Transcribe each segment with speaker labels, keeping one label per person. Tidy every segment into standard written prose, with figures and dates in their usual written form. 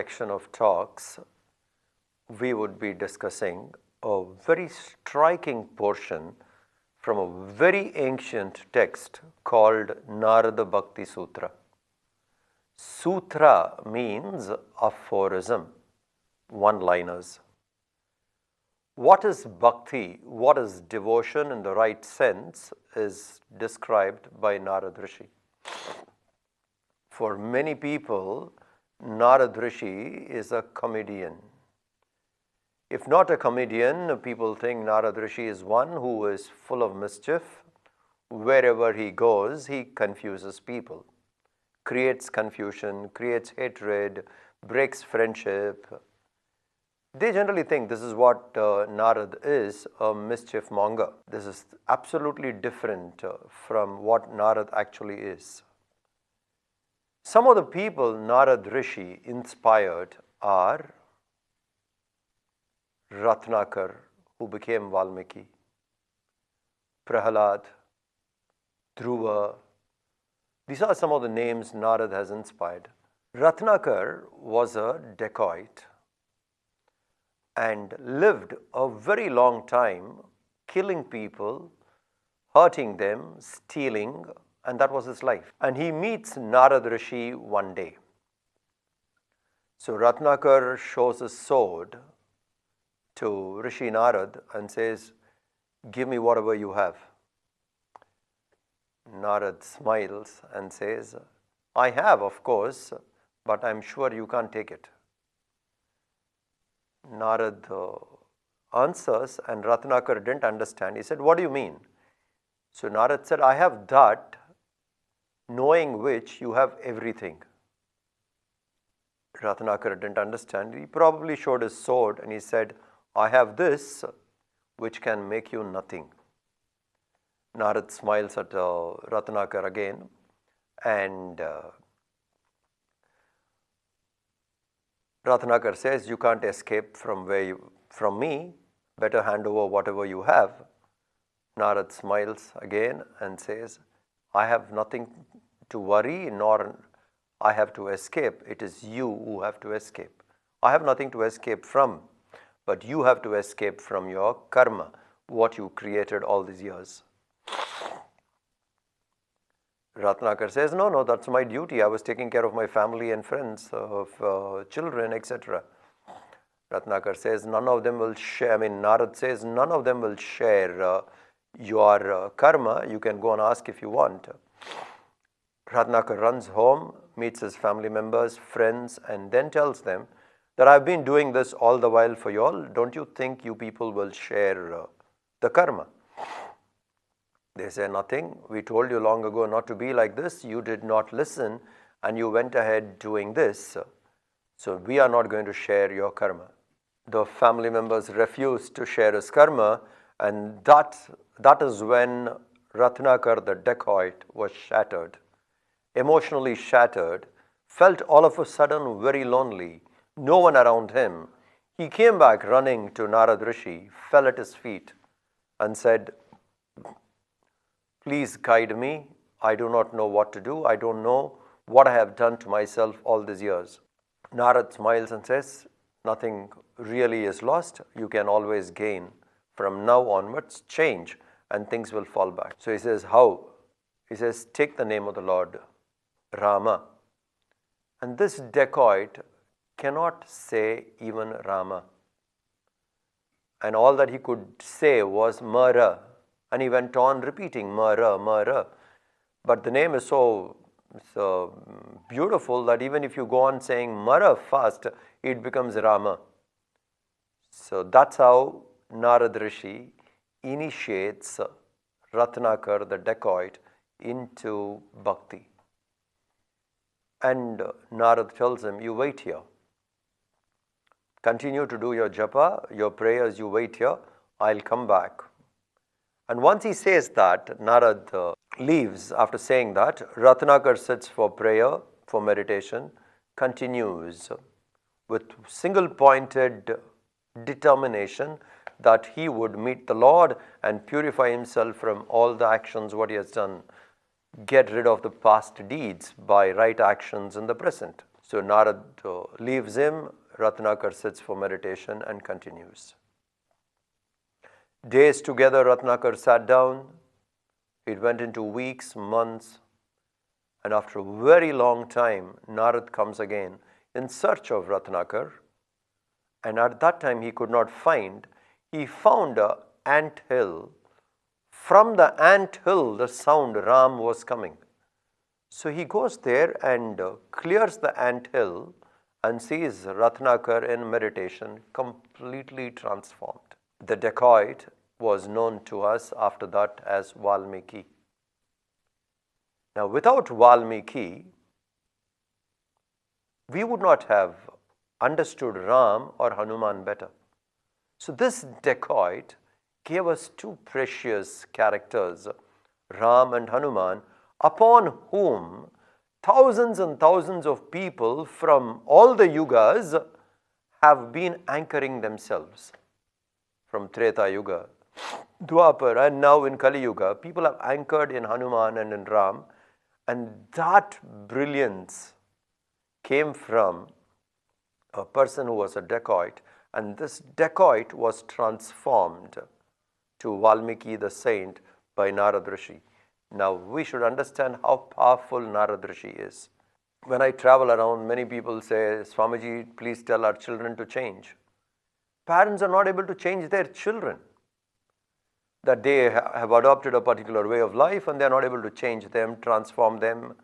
Speaker 1: section of talks, we would be discussing a very striking portion from a very ancient text called Narada Bhakti Sutra. Sutra means aphorism, one-liners. What is bhakti, what is devotion in the right sense, is described by Narada Rishi. For many people, Narada Rishi is a comedian. If not a comedian, people think Narada Rishi is one who is full of mischief. Wherever he goes, he confuses people, creates confusion, creates hatred, breaks friendship. They generally think this is what Narada is, a mischief monger. This is absolutely different from what Narada actually is. Some of the people Narada Rishi inspired are Ratnakar, who became Valmiki, Prahalad, Dhruva. These are some of the names Narada has inspired. Ratnakar was a dacoit and lived a very long time killing people, hurting them, stealing, and that was his life. And he meets Narada Rishi one day. So Ratnakar shows his sword to Rishi Narad and says, "Give me whatever you have." Narad smiles and says, "I have, of course, but I'm sure you can't take it." Narad answers, and Ratnakar didn't understand. He said, "What do you mean?" So Narad said, "I have that, knowing which you have everything." Ratnakar didn't understand. He probably showed his sword and he said, "I have this, which can make you nothing." Narad smiles at Ratnakar again, and Ratnakar says, "You can't escape from me. Better hand over whatever you have." Narad smiles again and says, "I have nothing to worry, nor I have to escape. It is you who have to escape. I have nothing to escape from, but you have to escape from your karma, what you created all these years." Ratnakar says, "No, that's my duty. I was taking care of my family and friends, of children, etc." Ratnakar says, "None of them will share." Narad says, "None of them will share your karma. You can go and ask if you want." Ratnakar runs home, meets his family members, friends, and then tells them that I've been doing this all the while for you all. Don't you think you people will share the karma? They say, "Nothing. We told you long ago not to be like this. You did not listen and you went ahead doing this. So we are not going to share your karma." The family members refused to share his karma, and that is when Ratnakar the dacoit was shattered, emotionally shattered, felt all of a sudden very lonely, no one around him. He came back running to Narada Rishi, fell at his feet and said, "Please guide me. I do not know what to do. I don't know what I have done to myself all these years." Narad smiles and says, "Nothing really is lost. You can always gain. From now onwards, change and things will fall back." So he says, "How?" He says, "Take the name of the Lord, Rama." And this dacoit cannot say even Rama. And all that he could say was Mara. And he went on repeating Mara, Mara. But the name is so beautiful that even if you go on saying Mara fast, it becomes Rama. So that's how Narada Rishi initiates Ratnakar the dacoit into bhakti. And Narada tells him, "You wait here. Continue to do your japa, your prayers, you wait here. I'll come back." And once he says that, Narada leaves. After saying that, Ratnakar sits for prayer, for meditation, continues with single-pointed determination that he would meet the Lord and purify himself from all the actions what he has done, get rid of the past deeds by right actions in the present. So Narad leaves him, Ratnakar sits for meditation and continues. Days together, Ratnakar sat down. It went into weeks, months, and after a very long time, Narad comes again in search of Ratnakar. And at that time he could not find. He found an ant hill. From the ant hill, the sound Ram was coming. So he goes there and clears the ant hill and sees Ratnakar in meditation, completely transformed. The dacoit was known to us after that as Valmiki. Now, without Valmiki, we would not have understood Ram or Hanuman better. So this dacoit gave us two precious characters, Ram and Hanuman, upon whom thousands and thousands of people from all the yugas have been anchoring themselves. From Treta Yuga, Dwapar, and now in Kali Yuga, people have anchored in Hanuman and in Ram, and that brilliance came from a person who was a dacoit, and this dacoit was transformed to Valmiki the saint by Narad Rishi. Now we should understand how powerful Narad Rishi is. When I travel around, many people say, Swamiji, please tell our children to change. Parents are not able to change their children. That they have adopted a particular way of life and they are not able to change them, transform them,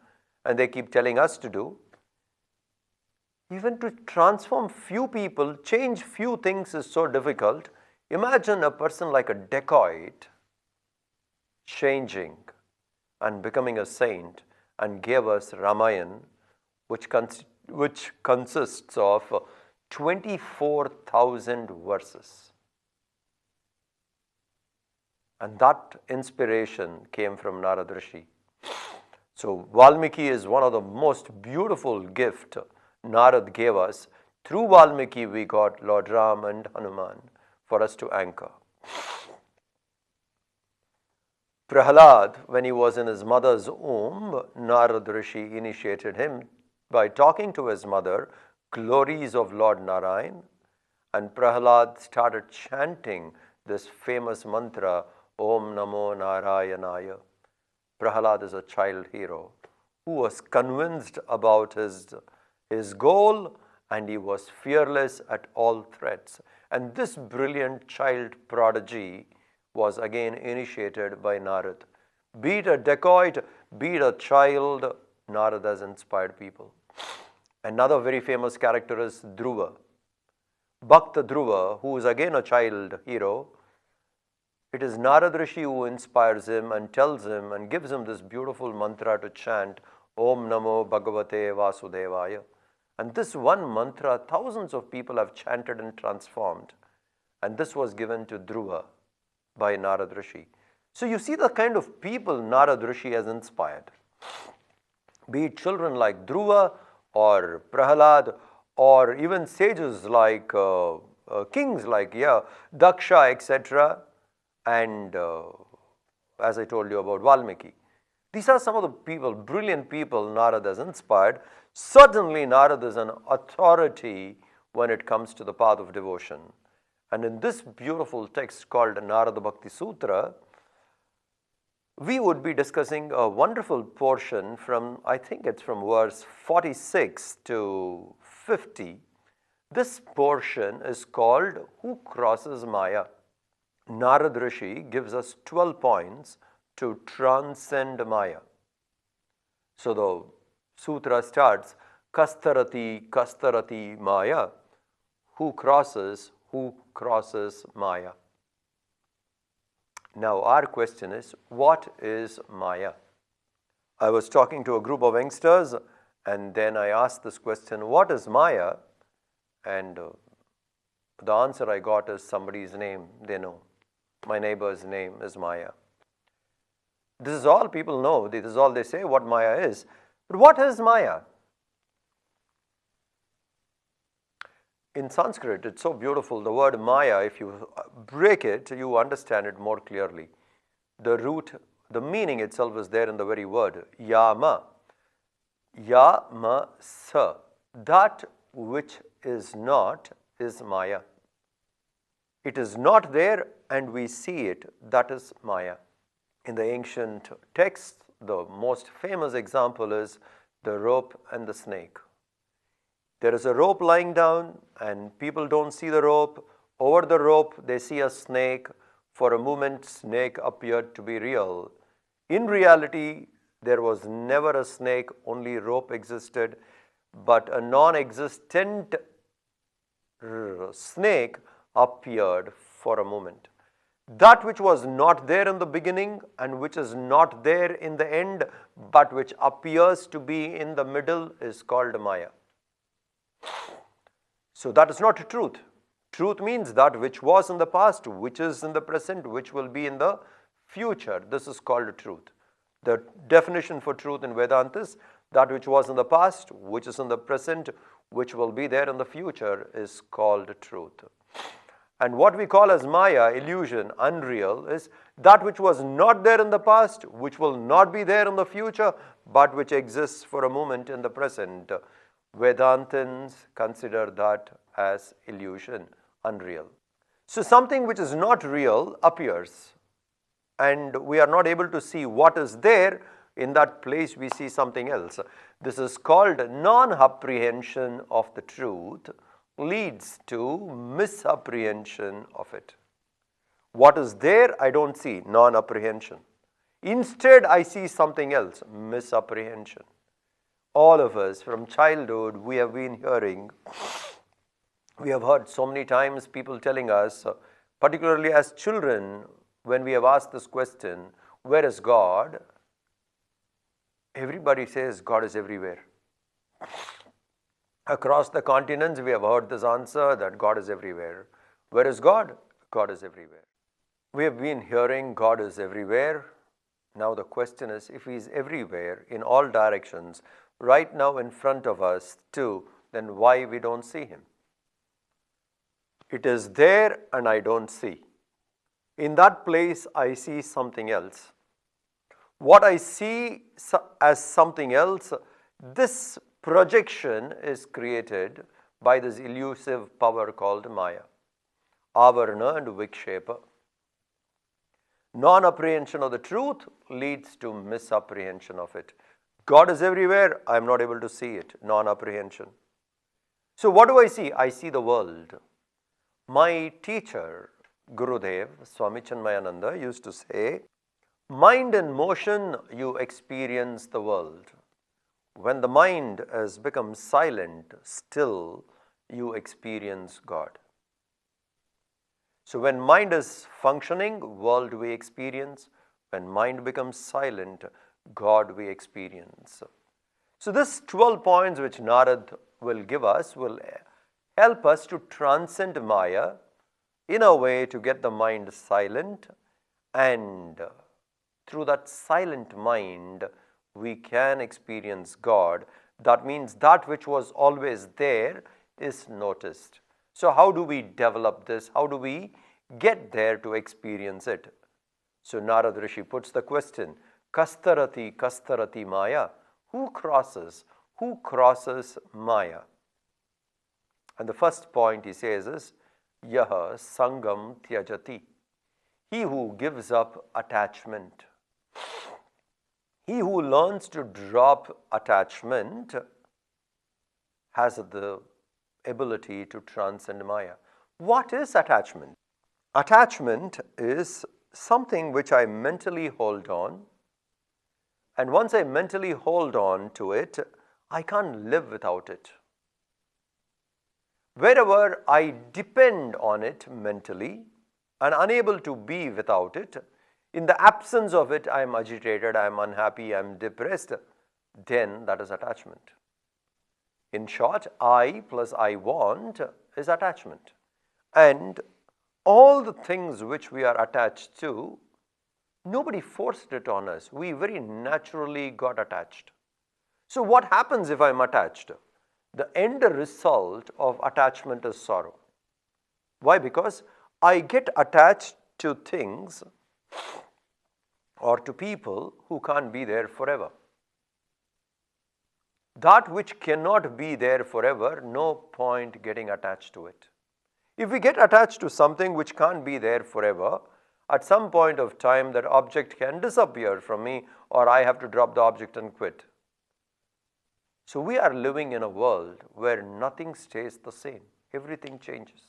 Speaker 1: and they keep telling us to do. Even to transform few people, change few things is so difficult. Imagine a person like a dacoit changing and becoming a saint and gave us Ramayana, which consists of 24,000 verses. And that inspiration came from Narad Rishi. So Valmiki is one of the most beautiful gifts Narad gave us. Through Valmiki we got Lord Ram and Hanuman for us to anchor. Prahlad, when he was in his mother's womb, Narad Rishi initiated him by talking to his mother glories of Lord Narayan, and Prahlad started chanting this famous mantra, Om Namo Narayanaya. Prahlad is a child hero who was convinced about his goal, and he was fearless at all threats. And this brilliant child prodigy was again initiated by Narad. Be it a dacoit, be it a child, Narad has inspired people. Another very famous character is Dhruva. Bhakta Dhruva, who is again a child hero. It is Narad Rishi who inspires him and tells him and gives him this beautiful mantra to chant, Om Namo Bhagavate Vasudevaya. And this one mantra, thousands of people have chanted and transformed. And this was given to Dhruva by Narad Rishi. So you see the kind of people Narad Rishi has inspired. Be it children like Dhruva or Prahlad, or even sages like kings like Daksha, etc. And as I told you about Valmiki. These are some of the people, brilliant people Narad has inspired. Certainly Narad is an authority when it comes to the path of devotion. And in this beautiful text called Narada Bhakti Sutra, we would be discussing a wonderful portion from, I think it's from verse 46 to 50. This portion is called Who Crosses Maya? Narad Rishi gives us 12 points to transcend Maya. So the sutra starts, Kastarati, Kastarati Maya. Who crosses Maya? Now our question is, what is Maya? I was talking to a group of youngsters and then I asked this question, what is Maya? And the answer I got is somebody's name, they know. My neighbor's name is Maya. This is all people know, this is all they say what Maya is. But what is Maya? In Sanskrit, it's so beautiful. The word Maya, if you break it, you understand it more clearly. The root, the meaning itself is there in the very word, Yama. Yama sa. that which is not is Maya. It is not there and we see it, that is Maya. In the ancient texts, the most famous example is the rope and the snake. There is a rope lying down and people don't see the rope. Over the rope, they see a snake. For a moment, snake appeared to be real. In reality, there was never a snake, only rope existed, but a non-existent snake appeared for a moment. That which was not there in the beginning and which is not there in the end, but which appears to be in the middle is called Maya. So that is not truth. Truth means that which was in the past, which is in the present, which will be in the future. This is called truth. The definition for truth in Vedanta is that which was in the past, which is in the present, which will be there in the future is called truth. And what we call as Maya, illusion, unreal, is that which was not there in the past, which will not be there in the future, but which exists for a moment in the present. Vedantins consider that as illusion, unreal. So something which is not real appears, and we are not able to see what is there. In that place we see something else. This is called non-apprehension of the truth, leads to misapprehension of it. What is there I don't see, non-apprehension. Instead I see something else, misapprehension. All of us from childhood we have been hearing, we have heard so many times people telling us, particularly as children, when we have asked this question, where is God? Everybody says God is everywhere. Across the continents we have heard this answer that God is everywhere. Where is God? God is everywhere. We have been hearing God is everywhere. Now the question is, if He is everywhere in all directions, right now in front of us too, then why we don't see Him? It is there and I don't see. In that place I see something else. What I see as something else, this projection is created by this elusive power called Maya. Avarana and Vikshepa. Non-apprehension of the truth leads to misapprehension of it. God is everywhere, I am not able to see it. Non-apprehension. So what do I see? I see the world. My teacher, Gurudev, Swami Chinmayananda, used to say, mind in motion, you experience the world. When the mind has become silent, still, you experience God. So when mind is functioning, world we experience. When mind becomes silent, God we experience. So this 12 points which Narada will give us will help us to transcend Maya in a way to get the mind silent, and through that silent mind we can experience God. That means that which was always there is noticed. So how do we develop this? How do we get there to experience it? So Narada Rishi puts the question, Kastarati Kastarati Maya. Who crosses Maya? And the first point he says is, Yaha Sangam Tyajati. He who gives up attachment. He who learns to drop attachment has the ability to transcend Maya. What is attachment? Attachment is something which I mentally hold on, and once I mentally hold on to it, I can't live without it. Wherever I depend on it mentally and unable to be without it, in the absence of it, I am agitated, I am unhappy, I am depressed, then that is attachment. In short, I plus I want is attachment. And all the things which we are attached to, nobody forced it on us. We very naturally got attached. So what happens if I am attached? The end result of attachment is sorrow. Why? Because I get attached to things or to people who can't be there forever. That which cannot be there forever, no point getting attached to it. If we get attached to something which can't be there forever, at some point of time that object can disappear from me, or I have to drop the object and quit. So we are living in a world where nothing stays the same. Everything changes.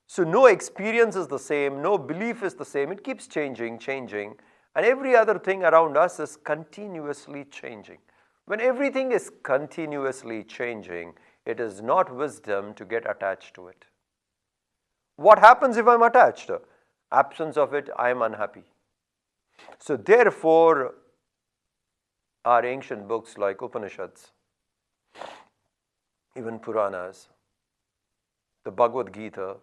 Speaker 1: So no experience is the same, no belief is the same. It keeps changing, and every other thing around us is continuously changing. When everything is continuously changing, it is not wisdom to get attached to it. What happens if I'm attached? Absence of it, I am unhappy. So therefore, our ancient books like Upanishads, even Puranas, the Bhagavad Gita,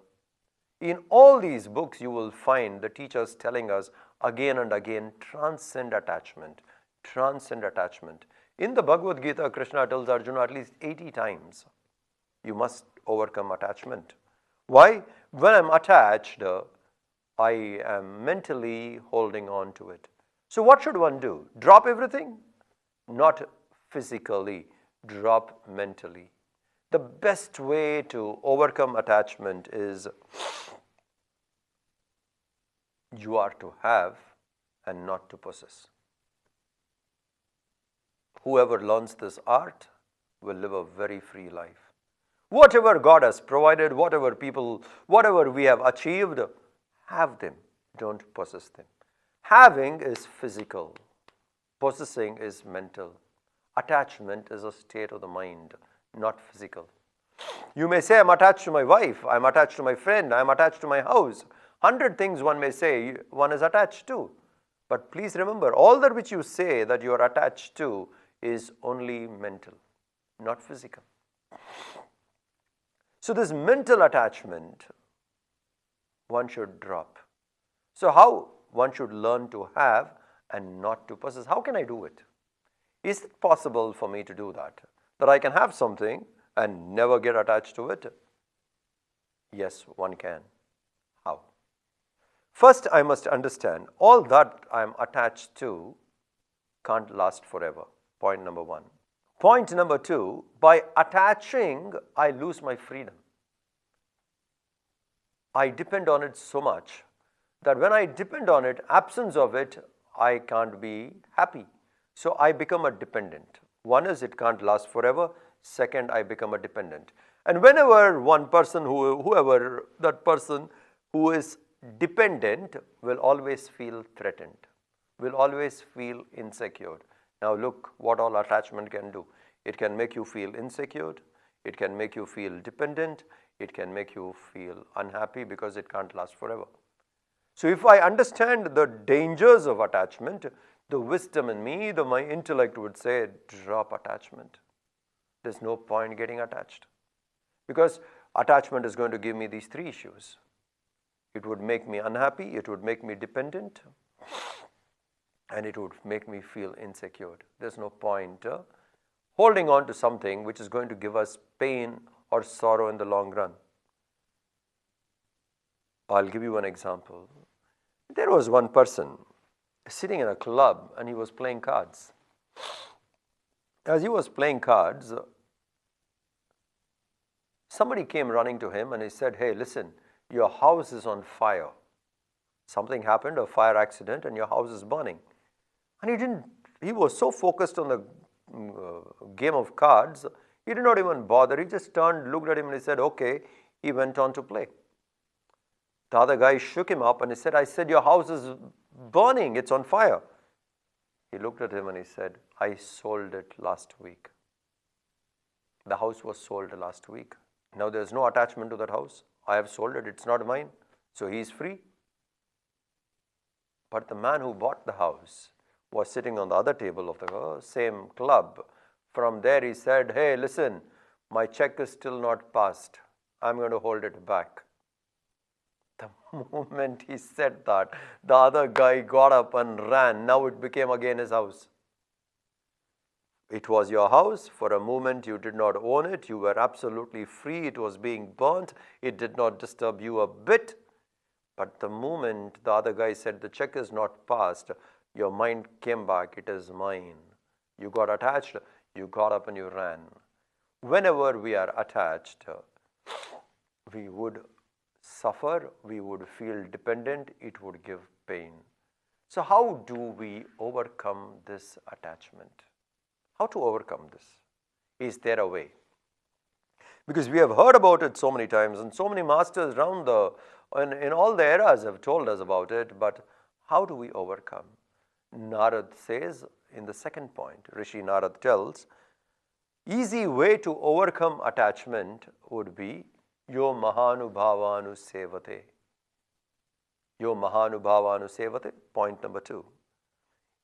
Speaker 1: in all these books you will find the teachers telling us again and again, transcend attachment, transcend attachment. In the Bhagavad Gita, Krishna tells Arjuna at least 80 times, you must overcome attachment. Why? When I'm attached, I am mentally holding on to it. So what should one do? Drop everything? Not physically, drop mentally. The best way to overcome attachment is you are to have and not to possess. Whoever learns this art will live a very free life. Whatever God has provided, whatever people, whatever we have achieved, have them, don't possess them. Having is physical, possessing is mental. Attachment is a state of the mind, not physical. You may say, I'm attached to my wife, I'm attached to my friend, I'm attached to my house. 100 things one may say one is attached to. But please remember, all that which you say that you are attached to is only mental, not physical. So this mental attachment, one should drop. So how one should learn to have and not to possess? How can I do it? Is it possible for me to do that? That I can have something and never get attached to it? Yes, one can. How? First, I must understand all that I am attached to can't last forever. Point number one. Point number two, by attaching, I lose my freedom. I depend on it so much that when I depend on it, absence of it, I can't be happy. So I become a dependent. One is it can't last forever. Second, I become a dependent. And whenever one person, whoever that person who is dependent will always feel threatened, will always feel insecure. Now look what all attachment can do. It can make you feel insecure, it can make you feel dependent, it can make you feel unhappy because it can't last forever. So if I understand the dangers of attachment, the wisdom in me, my intellect would say, drop attachment. There's no point getting attached. Because attachment is going to give me these three issues. It would make me unhappy, it would make me dependent, and it would make me feel insecure. There's no point holding on to something which is going to give us pain or sorrow in the long run. I'll give you one example. There was one person sitting in a club and he was playing cards. As he was playing cards, somebody came running to him and he said, hey, listen, your house is on fire. Something happened, a fire accident, and your house is burning. And he was so focused on the game of cards, he did not even bother. He just turned, looked at him and he said, okay. He went on to play. The other guy shook him up and he said, I said, your house is burning, it's on fire. He looked at him and he said, I sold it last week. The house was sold last week. Now there's no attachment to that house. I have sold it, it's not mine. So he's free. But the man who bought the house was sitting on the other table of the same club. From there he said, hey, listen, my check is still not passed. I'm going to hold it back. The moment he said that, the other guy got up and ran. Now it became again his house. It was your house. For a moment you did not own it. You were absolutely free. It was being burnt. It did not disturb you a bit. But the moment the other guy said the check is not passed, your mind came back. It is mine. You got attached. You got up and you ran. Whenever we are attached, we would suffer, we would feel dependent, it would give pain. So how do we overcome this attachment? How to overcome this? Is there a way? Because we have heard about it so many times, and so many masters around in all the eras have told us about it, but how do we overcome? Narad says in the second point, Rishi Narad tells, easy way to overcome attachment would be Yo Mahanubhavanu Sevate. Yo Mahanubhavanu Sevate, point number 2.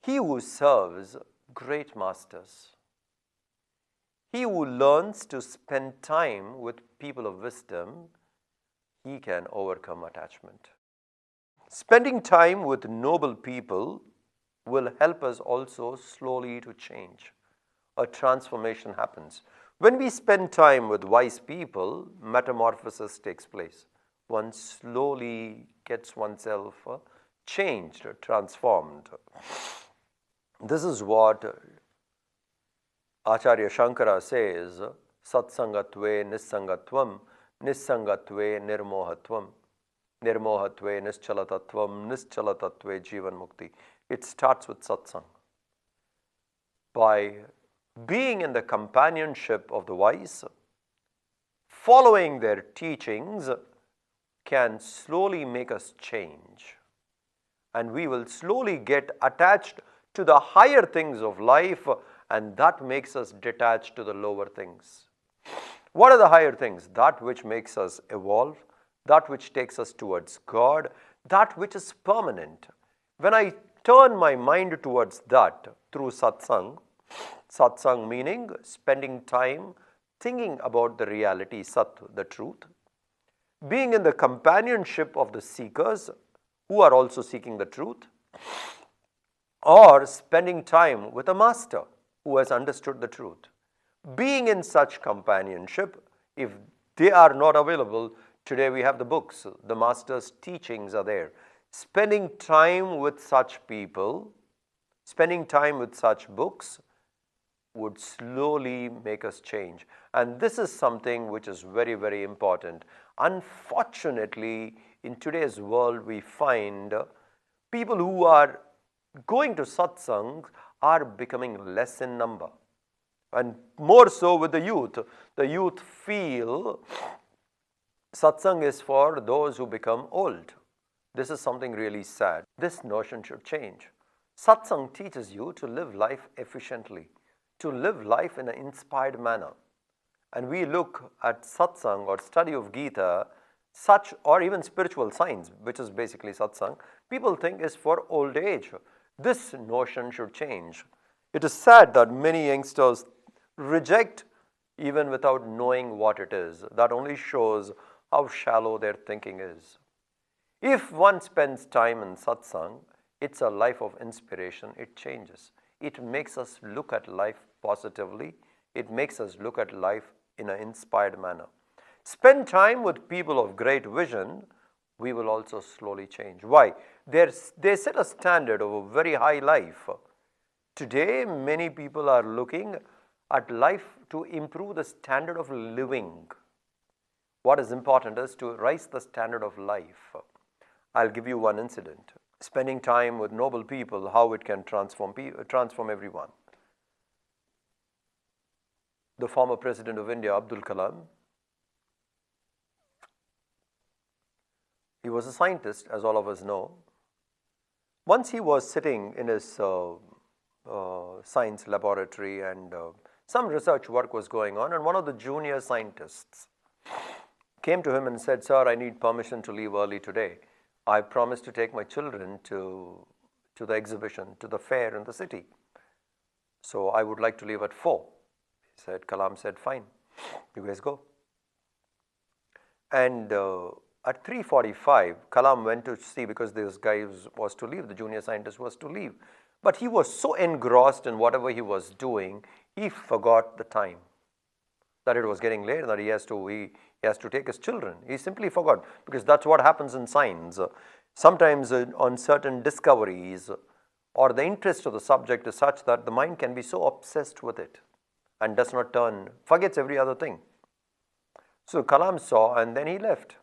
Speaker 1: He who serves great masters. He who learns to spend time with people of wisdom, he can overcome attachment. Spending time with noble people will help us also slowly to change. A transformation happens. When we spend time with wise people, metamorphosis takes place. One slowly gets oneself changed, transformed. This is what Acharya Shankara says, Satsangatve Nissangatvam, Nissangatve Nirmohatvam, Nirmohatve Nischalatatvam, Nischalatatve Jivan Mukti. It starts with satsang. By being in the companionship of the wise, following their teachings can slowly make us change. And we will slowly get attached to the higher things of life, and that makes us detached to the lower things. What are the higher things? That which makes us evolve, that which takes us towards God, that which is permanent. When I turn my mind towards that through satsang, satsang meaning spending time thinking about the reality, sat, the truth, being in the companionship of the seekers who are also seeking the truth, or spending time with a master who has understood the truth. Being in such companionship, if they are not available, today we have the books, the master's teachings are there. Spending time with such people, spending time with such books would slowly make us change. And this is something which is very, very important. Unfortunately, in today's world, we find people who are going to satsang are becoming less in number. And more so with the youth. The youth feel satsang is for those who become old. This is something really sad. This notion should change. Satsang teaches you to live life efficiently, to live life in an inspired manner. And we look at satsang or study of Gita, such or even spiritual science, which is basically satsang, people think is for old age. This notion should change. It is sad that many youngsters reject even without knowing what it is. That only shows how shallow their thinking is. If one spends time in satsang, it's a life of inspiration. It changes. It makes us look at life positively. It makes us look at life in an inspired manner. Spend time with people of great vision, we will also slowly change. Why? They set a standard of a very high life. Today, many people are looking at life to improve the standard of living. What is important is to raise the standard of life. I'll give you one incident. Spending time with noble people, how it can transform everyone. The former President of India, Abdul Kalam, he was a scientist, as all of us know. Once he was sitting in his science laboratory and some research work was going on, and one of the junior scientists came to him and said, "Sir, I need permission to leave early today. I promised to take my children to the exhibition, to the fair in the city. So I would like to leave at 4. Kalam said, "Fine, you guys go." And at 3:45, Kalam went to see, because this guy was to leave, the junior scientist was to leave. But he was so engrossed in whatever he was doing, he forgot the time, that it was getting late, and that he has to take his children. He simply forgot, because that's what happens in science. Sometimes on certain discoveries, or the interest of the subject is such that the mind can be so obsessed with it. and does not turn, forgets every other thing. So Kalam saw and then he left.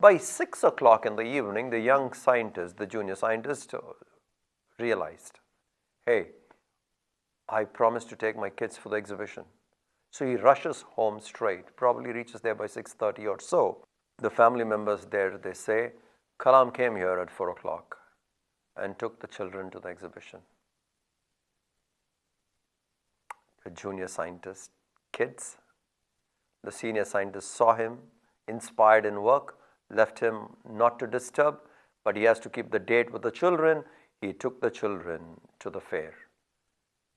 Speaker 1: By 6 o'clock in the evening, the young scientist, the junior scientist, realized, hey, I promised to take my kids for the exhibition. So he rushes home straight, probably reaches there by 6:30 or so. The family members there, they say, Kalam came here at 4 o'clock and took the children to the exhibition. The junior scientist, kids, the senior scientist saw him, inspired in work, left him not to disturb, but he has to keep the date with the children. He took the children to the fair.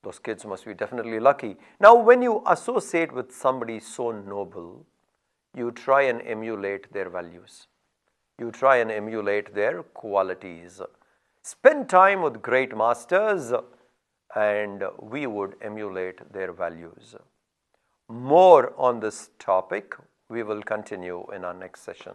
Speaker 1: Those kids must be definitely lucky. Now, when you associate with somebody so noble, you try and emulate their values. You try and emulate their qualities. Spend time with great masters and we would emulate their values. More on this topic we will continue in our next session.